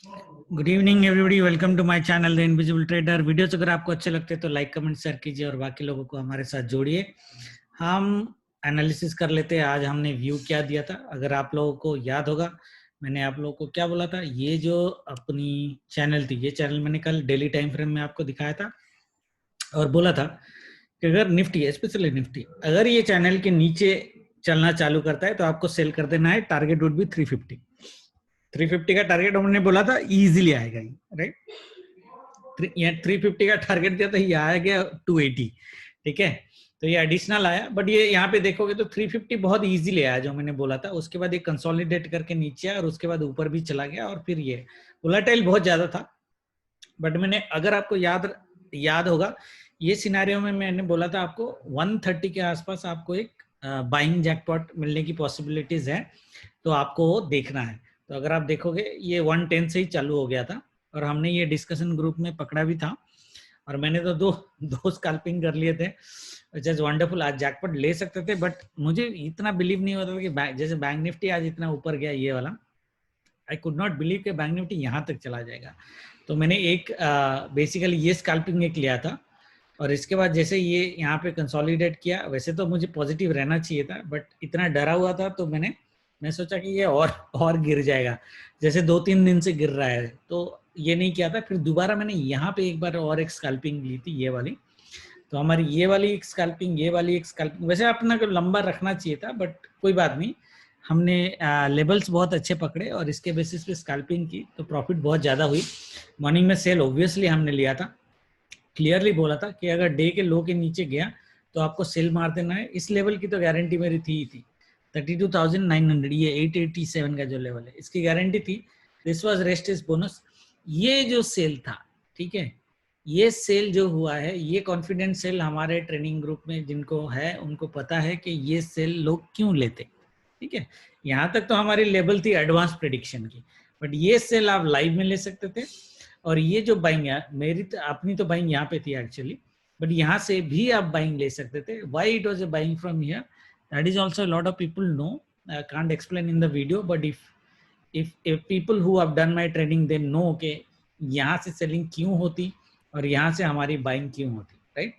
Good evening everybody, welcome to my channel the Invisible Trader. Videos अगर आपको अच्छे लगते हैं तो लाइक कमेंट शेयर कीजिए और बाकी लोगों को हमारे साथ जोड़िए। हम एनालिसिस कर लेते हैं। आज हमने व्यू क्या दिया था, अगर आप लोगों को याद होगा मैंने आप लोगों को क्या बोला था। ये जो अपनी चैनल थी, ये चैनल मैंने कल डेली टाइम फ्रेम में आपको दिखाया था और बोला था कि अगर निफ्टी, स्पेशली निफ्टी, अगर ये चैनल के नीचे चलना चालू करता है तो आपको सेल कर देना है। टारगेट वुड बी 350 का टारगेट हमने बोला था, इजीली आएगा ये, राइट। 350 का टारगेट दिया था, ये आया गया 280। ठीक है, तो ये एडिशनल आया, बट ये यहाँ पे देखोगे तो 350 बहुत इजीली आया जो मैंने बोला था। उसके बाद ये कंसोलिडेट करके नीचे आया और उसके बाद ऊपर भी चला गया और फिर ये वोलेटाइल बहुत ज्यादा था। बट मैंने, अगर आपको याद होगा, ये सिनेरियो में मैंने बोला था आपको 130 के आसपास आपको एक बाइंग जैकपॉट मिलने की पॉसिबिलिटीज है, तो आपको देखना है। तो अगर आप देखोगे ये 110 से ही चालू हो गया था और हमने ये डिस्कशन ग्रुप में पकड़ा भी था और मैंने तो दो स्कैल्पिंग कर लिए थे, विच इज वंडरफुल। आज जैकपॉट ले सकते थे, बट मुझे इतना बिलीव नहीं होता था कि जैसे बैंक निफ्टी आज इतना ऊपर गया ये वाला, आई कुड नॉट बिलीव कि बैंक निफ्टी यहाँ तक चला जाएगा। तो मैंने एक बेसिकली ये स्कैल्पिंग एक लिया था और इसके बाद जैसे ये यहाँ पे कंसोलिडेट किया, वैसे तो मुझे पॉजिटिव रहना चाहिए था बट इतना डरा हुआ था तो मैं सोचा कि ये और गिर जाएगा, जैसे 2-3 दिन से गिर रहा है, तो ये नहीं किया था। फिर दोबारा मैंने यहाँ पे एक बार और एक स्कैल्पिंग ली थी, ये वाली। तो हमारी ये वाली एक स्कैल्पिंग, ये वाली एक स्कैल्पिंग, वैसे अपना को लंबा रखना चाहिए था बट कोई बात नहीं, हमने लेवल्स बहुत अच्छे पकड़े और इसके बेसिस पे स्कैल्पिंग की तो प्रॉफिट बहुत ज़्यादा हुई। मॉर्निंग में सेल ऑब्वियसली हमने लिया था, क्लियरली बोला था कि अगर डे के लो के नीचे गया तो आपको सेल मार देना है। इस लेवल की तो गारंटी मेरी थी 32,900, ये 887 का जो लेवल है इसकी गारंटी थी। This was rest is bonus. ये जो सेल था, ठीक है, ये सेल जो हुआ है, ये कॉन्फिडेंस सेल हमारे ट्रेनिंग ग्रुप में जिनको है उनको पता है कि ये सेल लोग क्यों लेते। ठीक है, यहाँ तक तो हमारी लेवल थी एडवांस प्रेडिक्शन की, बट ये सेल आप लाइव में ले सकते थे। और ये जो बाइंग है, मेरी तो अपनी तो बाइंग यहाँ पे थी एक्चुअली, बट यहाँ से भी आप बाइंग ले सकते थे। Why it was a buying from here, that is also lot of people know, I can't explain in the video, but if people who have done my training they know के यहाँ से selling क्यों होती और यहाँ से हमारी buying क्यों होती, राइट।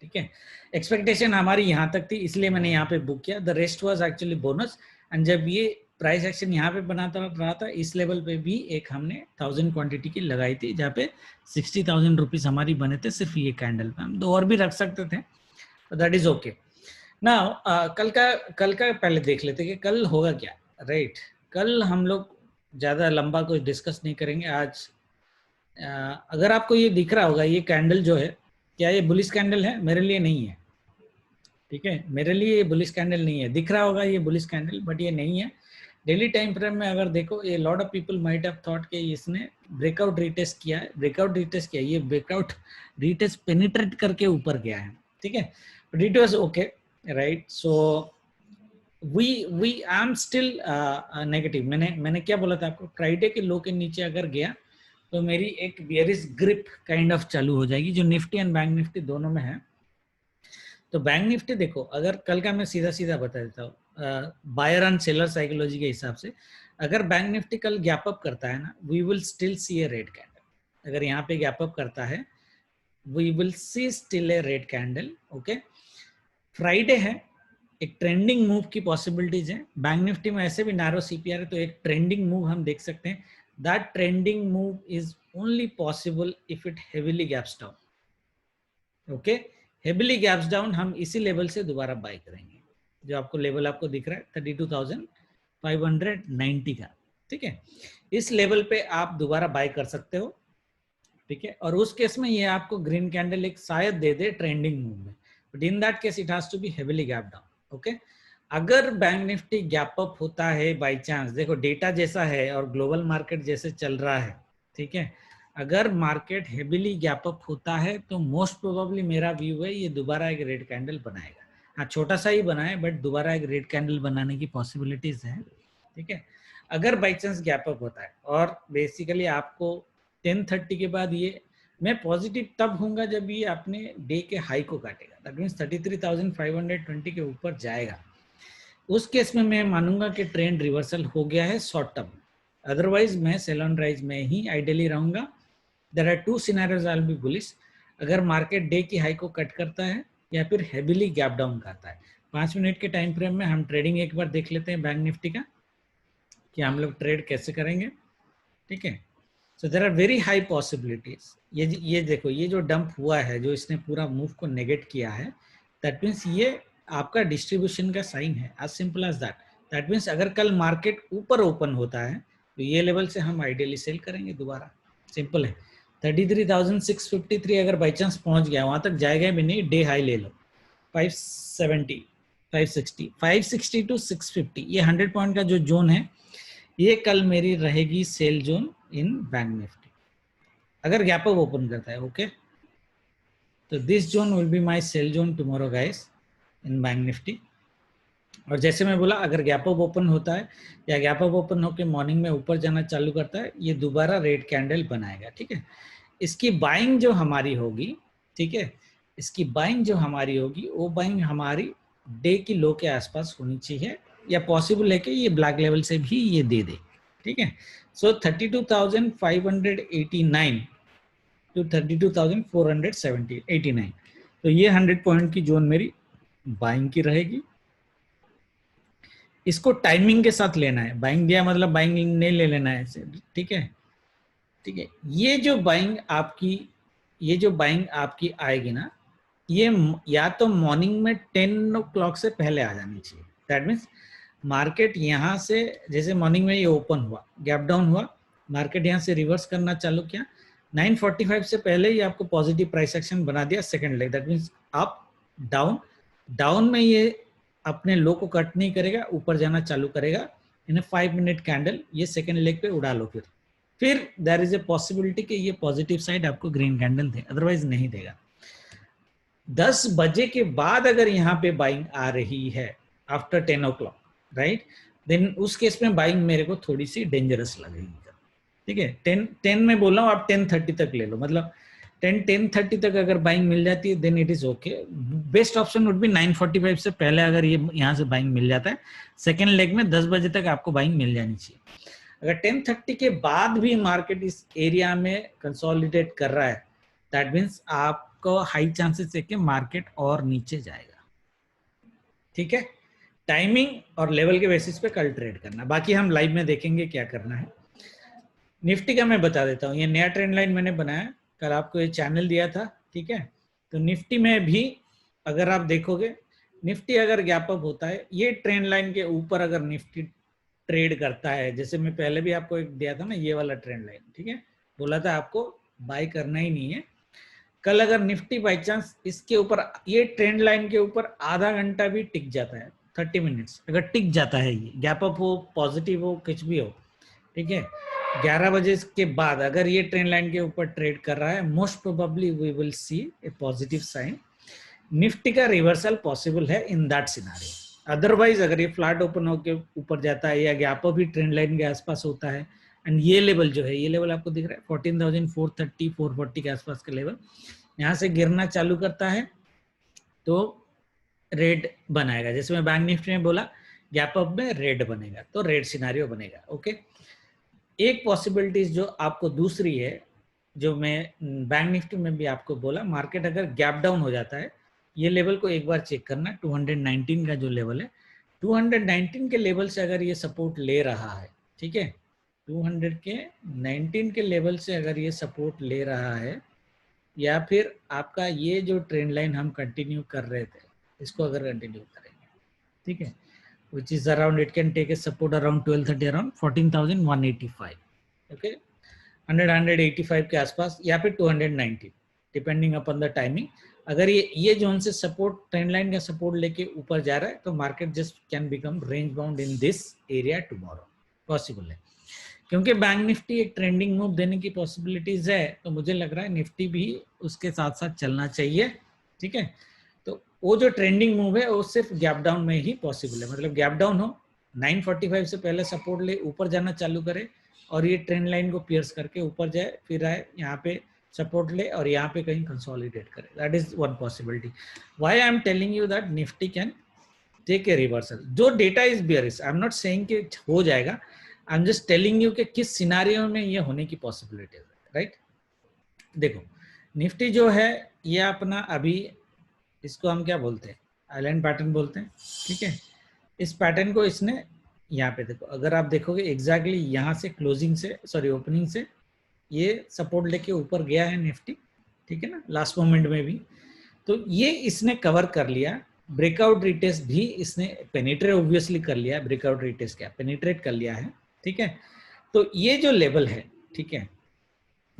ठीक है, एक्सपेक्टेशन हमारी यहाँ तक थी इसलिए मैंने यहाँ पे बुक किया। The rest was actually bonus. And जब ये प्राइस एक्शन यहाँ पे बनाता रहा था, इस लेवल पे भी एक हमने 1000 क्वांटिटी की लगाई थी जहाँ पे 60,000 रुपीज हमारी बने थे सिर्फ ये कैंडल पे। हम दो और भी रख सकते थे, दैट इज ओके। ना कल का पहले देख लेते कि कल होगा क्या, राइट। कल हम लोग ज्यादा लंबा कुछ डिस्कस नहीं करेंगे आज। अगर आपको ये दिख रहा होगा, ये कैंडल जो है, क्या ये बुलिश कैंडल है? मेरे लिए नहीं है, ठीक है, मेरे लिए ये बुलिश कैंडल नहीं है। दिख रहा होगा ये बुलिश कैंडल, बट ये नहीं है। डेली टाइम फ्रेम में अगर देखो, ये lot of people might have thought कि इसने ब्रेकआउट रीटेस्ट किया है, ये ब्रेकआउट रीटेस्ट पेनिट्रेट करके ऊपर गया है, ठीक है, but it was okay, right. So we I am still negative. मैंने क्या बोला था आपको, फ्राइडे के लो के नीचे अगर गया तो मेरी एक बियरिश ग्रिप काइंड ऑफ चालू हो जाएगी, जो निफ्टी एंड बैंक निफ्टी दोनों में है। तो बैंक निफ्टी देखो, अगर कल का मैं सीधा सीधा बता देता हूँ बायर एंड सेलर साइकोलॉजी के हिसाब से, अगर बैंक निफ्टी कल गैप अप करता है ना, we will still see a red candle. अगर यहाँ पे गैप अप करता है, we will see still a red candle, okay. Friday है, एक ट्रेंडिंग मूव की पॉसिबिलिटीज है। बैंक निफ्टी में ऐसे भी नैरो सीपीआर है, तो एक ट्रेंडिंग मूव हम देख सकते हैं। That trending move is only possible if it heavily gaps down, okay. Heavily gaps down हम इसी लेवल से दोबारा बाय करेंगे, जो आपको लेवल आपको दिख रहा है 32,590 का, ठीक है। इस लेवल पे आप दोबारा बाय कर सकते हो, ठीक है। और उस केस में ये आपको ग्रीन कैंडल एक शायद दे दे ट्रेंडिंग मूव में, but in that case it has to be heavily gap down, okay. अगर बैंक निफ्टी गैप अप होता है बाय चांस, देखो डेटा जैसा है और ग्लोबल मार्केट जैसे चल रहा है, ठीक है, अगर मार्केट हेवीली गैप अप होता है तो मोस्ट प्रोबेबली मेरा व्यू है ये दोबारा एक रेड कैंडल बनाएगा। हाँ, छोटा सा ही बनाए बट दोबारा एक रेड कैंडल बनाने की पॉसिबिलिटीज है, ठीक है, अगर बाई चांस गैप अप होता है। और बेसिकली आपको 10:30 के बाद ये, मैं पॉजिटिव तब होऊंगा जब ये अपने डे के हाई को काटेगा, दैट मीन्स 33,520 के ऊपर जाएगा। उस केस में मैं मानूंगा कि ट्रेंड रिवर्सल हो गया है शॉर्ट टर्म, अदरवाइज मैं सेल ऑन राइज में ही आइडियली रहूंगा। There are two scenarios I will be bullish, अगर मार्केट डे की हाई को कट करता है या फिर हेवीली गैप डाउन करता है। 5 मिनट के टाइम फ्रेम में हम ट्रेडिंग एक बार देख लेते हैं बैंक निफ्टी का कि हम लोग ट्रेड कैसे करेंगे, ठीक है। So there are very high possibilities. ये देखो, ये जो डंप हुआ है, जो इसने पूरा मूव को नेगेट किया है, दैट मीन्स ये आपका डिस्ट्रीब्यूशन का साइन है, as simple as that. That means अगर कल मार्केट ऊपर ओपन होता है तो ये लेवल से हम आइडियली सेल करेंगे दोबारा, सिंपल है। 33,653 अगर बाई चांस पहुंच गया, वहां तक जाएगा भी नहीं, डे हाई ले लो 570, 560, 560 टू 650, ये 100 पॉइंट का जो जोन है, ये कल मेरी रहेगी सेल जोन इन बैंक निफ्टी अगर गैप अप ओपन करता है, ओके। तो this zone will be my sell zone tomorrow guys in bank Nifty. और जैसे मैं बोला, अगर गैप अप ओपन होता है या गैप अप ओपन होकर मॉर्निंग में ऊपर जाना चालू करता है, ये दोबारा रेड कैंडल बनाएगा, ठीक है। इसकी बाइंग जो हमारी होगी, ठीक है, इसकी बाइंग जो हमारी होगी, वो बाइंग हमारी डे की लो के आसपास होनी चाहिए, या पॉसिबल है कि ये ब्लैक लेवल से भी ये दे दे, ठीक है। सो 32,589 टू 32,489, तो ये 100 पॉइंट की जोन मेरी बाइंग की रहेगी। इसको टाइमिंग के साथ लेना है, बाइंग दिया मतलब बाइंग नहीं ले लेना है, ठीक है, ठीक है। ये जो बाइंग आपकी आएगी ना, ये या तो मॉर्निंग में 10 o'clock से पहले आ जानी चाहिए। दैट मीन्स मार्केट यहाँ से, जैसे मॉर्निंग में ये ओपन हुआ, गैप डाउन हुआ, मार्केट यहाँ से रिवर्स करना चालू किया, 9:45 से पहले ही आपको पॉजिटिव प्राइस एक्शन बना दिया second leg. That means up down, down में ये अपने लो को कट नहीं करेगा, ऊपर जाना चालू करेगा इन 5 मिनट कैंडल, ये सेकंड लेग पे उड़ा लो। फिर देयर इज ए पॉसिबिलिटी कि ये पॉजिटिव साइड आपको ग्रीन कैंडल दे, अदरवाइज नहीं देगा। 10 बजे के बाद अगर यहाँ पे बाइंग आ रही है आफ्टर 10 o'clock, राइट, देन उस केस में बाइंग मेरे को थोड़ी सी डेंजरस लगेगी, ठीक है। 10 में बोल रहा हूँ, आप 10:30 तक ले लो, मतलब 10:30 तक अगर बाइंग मिल जाती है then it is okay. Best option would be 9:45 से पहले अगर ये यहाँ से बाइंग मिल जाता है, सेकेंड लेग में 10 बजे तक आपको बाइंग मिल जानी चाहिए। अगर 10:30 के बाद भी मार्केट इस एरिया में कंसोलिडेट कर रहा है, दैट मीन्स आपको हाई चांसेस है कि मार्केट और नीचे जाएगा, ठीक है। टाइमिंग और लेवल के बेसिस पे कल ट्रेड करना, बाकी हम लाइव में देखेंगे क्या करना है। निफ्टी का मैं बता देता हूँ, ये नया ट्रेंड लाइन मैंने बनाया, कल आपको ये चैनल दिया था, ठीक है। तो निफ्टी में भी अगर आप देखोगे, निफ्टी अगर गैप अप होता है, ये ट्रेंड लाइन के ऊपर अगर निफ्टी ट्रेड करता है, जैसे मैं पहले भी आपको एक दिया था ना, ये वाला ट्रेंड लाइन, ठीक है, बोला था आपको बाय करना ही नहीं है। कल अगर निफ्टी बाई चांस इसके ऊपर, ये ट्रेंड लाइन के ऊपर आधा घंटा भी टिक जाता है, 30 मिनट्स अगर टिक जाता है, ये गैप अप हो, पॉजिटिव हो, कुछ भी हो, ठीक है, 11 बजे के बाद अगर ये ट्रेंड लाइन के ऊपर ट्रेड कर रहा है, most probably we will see a positive sign, Nifty का रिवर्सल पॉसिबल है इन दैट सिनेरियो। अदरवाइज अगर ये फ्लैट ओपन होकर ऊपर जाता है या गैप अप भी ट्रेंड लाइन के आसपास होता है, एंड ये लेवल जो है, ये लेवल आपको दिख रहा है 14,430 440 के आसपास का लेवल, यहाँ से गिरना चालू करता है तो रेड बनाएगा। जैसे मैं बैंक निफ्टी में बोला, गैप अप में रेड बनेगा, तो रेड सिनेरियो बनेगा, ओके। एक पॉसिबिलिटीज जो आपको दूसरी है, जो मैं बैंक निफ्टी में भी आपको बोला, मार्केट अगर गैप डाउन हो जाता है, ये लेवल को एक बार चेक करना, 219 का जो लेवल है, 219 के लेवल से अगर ये सपोर्ट ले रहा है, ठीक है, 219 के लेवल से अगर ये सपोर्ट ले रहा है, या फिर आपका ये जो ट्रेंड लाइन हम कंटिन्यू कर रहे थे, इसको अगर कंटिन्यू करेंगे, ठीक है, which is around, it can take a support around 1230, around 14,185, okay, 185 के आसपास, या फिर 290 डिपेंडिंग अपॉन द टाइमिंग। अगर ये जोन से सपोर्ट, ट्रेंड लाइन का सपोर्ट लेके ऊपर जा रहा है, तो market just can become range bound in this area tomorrow, possible है। क्योंकि बैंक निफ्टी एक ट्रेंडिंग मूव देने की पॉसिबिलिटीज है, तो मुझे लग रहा है निफ्टी भी उसके साथ साथ चलना चाहिए, ठीक है। तो वो जो ट्रेंडिंग मूव है वो सिर्फ गैप डाउन में ही पॉसिबल है, मतलब गैप डाउन हो, 9:45 से पहले सपोर्ट ले, ऊपर जाना चालू करे, और ये ट्रेंड लाइन को पियर्स करके ऊपर जाए, फिर आए यहाँ पे सपोर्ट ले और यहाँ पे कहीं कंसोलिडेट करे, that is one possibility. Why I am telling you that Nifty can take a reversal, जो data is bearish, I am not saying कि हो जाएगा, I am just telling you कि किस सिनारियो में ये होने की पॉसिबिलिटी है, राइट। देखो निफ्टी जो है ये अपना अभी, इसको हम क्या बोलते हैं, आइलैंड पैटर्न बोलते हैं, ठीक है। इस पैटर्न को इसने यहाँ पे देखो, अगर आप देखोगे एग्जैक्टली यहाँ से क्लोजिंग से, सॉरी ओपनिंग से ये सपोर्ट लेके ऊपर गया है निफ्टी, ठीक है ना, लास्ट मोमेंट में भी। तो ये इसने कवर कर लिया, ब्रेकआउट रिटेस्ट भी इसने पेनिट्रेट ऑब्वियसली कर लिया, ब्रेकआउट रिटेस्ट क्या पेनिट्रेट कर लिया है, ठीक है। तो ये जो लेवल है, ठीक है,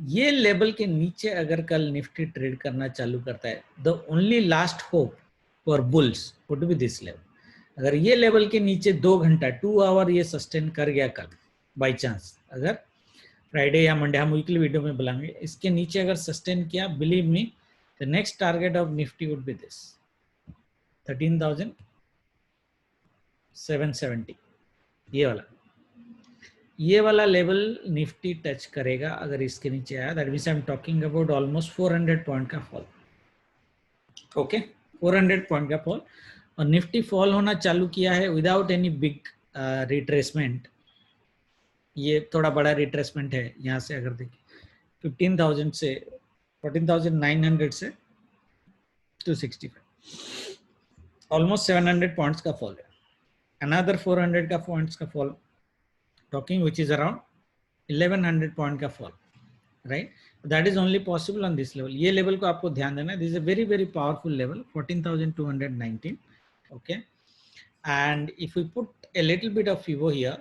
ये लेवल के नीचे अगर कल निफ्टी ट्रेड करना चालू करता है, the only last hope for bulls would be this level. अगर ये लेवल के नीचे 2 घंटा 2 आवर ये सस्टेन कर गया कल बाय चांस, अगर फ्राइडे या मंडे, हम वीकली वीडियो में बुलाएंगे, इसके नीचे अगर सस्टेन किया, believe me the next target of Nifty would be this 13,770। ये वाला लेवल निफ्टी टच करेगा अगर इसके नीचे आया, that means I am talking about almost 400 point का फॉल, ओके 400 पॉइंट का फॉल। और निफ्टी फॉल होना चालू किया है विदाउट एनी बिग रिट्रेसमेंट, ये थोड़ा बड़ा रिट्रेसमेंट है यहाँ से, अगर देखिए 15,000 से 14,900 से 265, ऑलमोस्ट 700 पॉइंट्स का फॉल है। अनदर 400 का पॉइंट्स का fall talking which is around 1100 point का fall, right. That is only possible on this level. ये लेवल को आपको ध्यान देना है, this is a very very powerful level 14,219, okay. And if we put a little bit of FIBO here,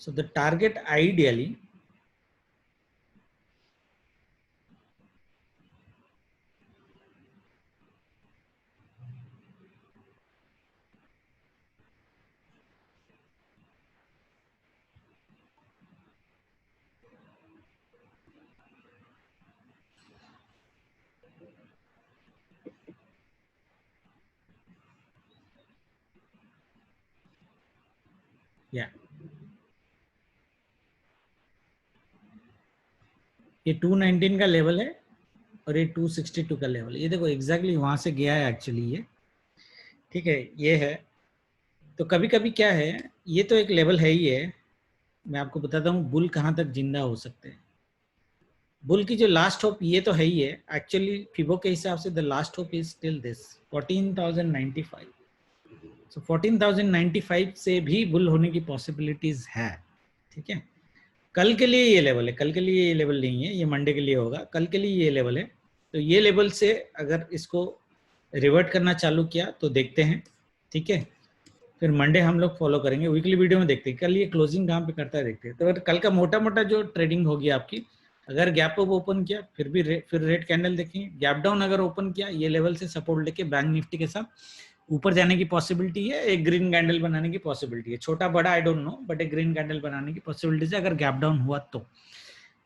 so the target ideally या ये 219 का level है और ये 262 का लेवल, ये देखो एग्जैक्टली वहां से गया है एक्चुअली ये, ठीक है, ये है। तो कभी कभी क्या है, ये तो एक लेवल है ही है, मैं आपको बताता हूँ बुल कहाँ तक जिंदा हो सकते हैं। बुल की जो लास्ट होप ये तो है ही है, एक्चुअली फिबो के हिसाब से the last hope is still this 14,095। सो 14,095 से भी बुल होने की पॉसिबिलिटीज है, ठीक है। कल के लिए ये लेवल है, कल के लिए ये लेवल नहीं है, ये मंडे के लिए होगा, कल के लिए ये लेवल है। तो ये लेवल से अगर इसको रिवर्ट करना चालू किया तो देखते हैं, ठीक है। फिर मंडे हम लोग फॉलो करेंगे, वीकली वीडियो में देखते हैं कल ये क्लोजिंग कहाँ पे करता है, देखते हैं। तो कल का मोटा मोटा जो ट्रेडिंग होगी आपकी, अगर गैप अप ओपन किया फिर भी फिर रेड कैंडल देखेंगे, गैप डाउन अगर ओपन किया ये लेवल से सपोर्ट लेके बैंक निफ्टी के साथ ऊपर जाने की पॉसिबिलिटी है, एक ग्रीन कैंडल बनाने की पॉसिबिलिटी है, छोटा बड़ा आई डोंट नो, बट एक ग्रीन कैंडल बनाने की पॉसिबिलिटी है अगर गैप डाउन हुआ तो।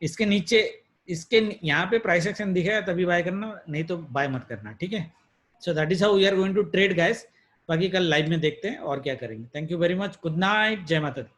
इसके नीचे इसके यहाँ पे प्राइस एक्शन दिखेगा तभी बाय करना, नहीं तो बाय मत करना, ठीक है। So that is how we are going to trade guys. बाकी कल लाइव में देखते हैं और क्या करेंगे। Thank you very much, good night, जय माता दी।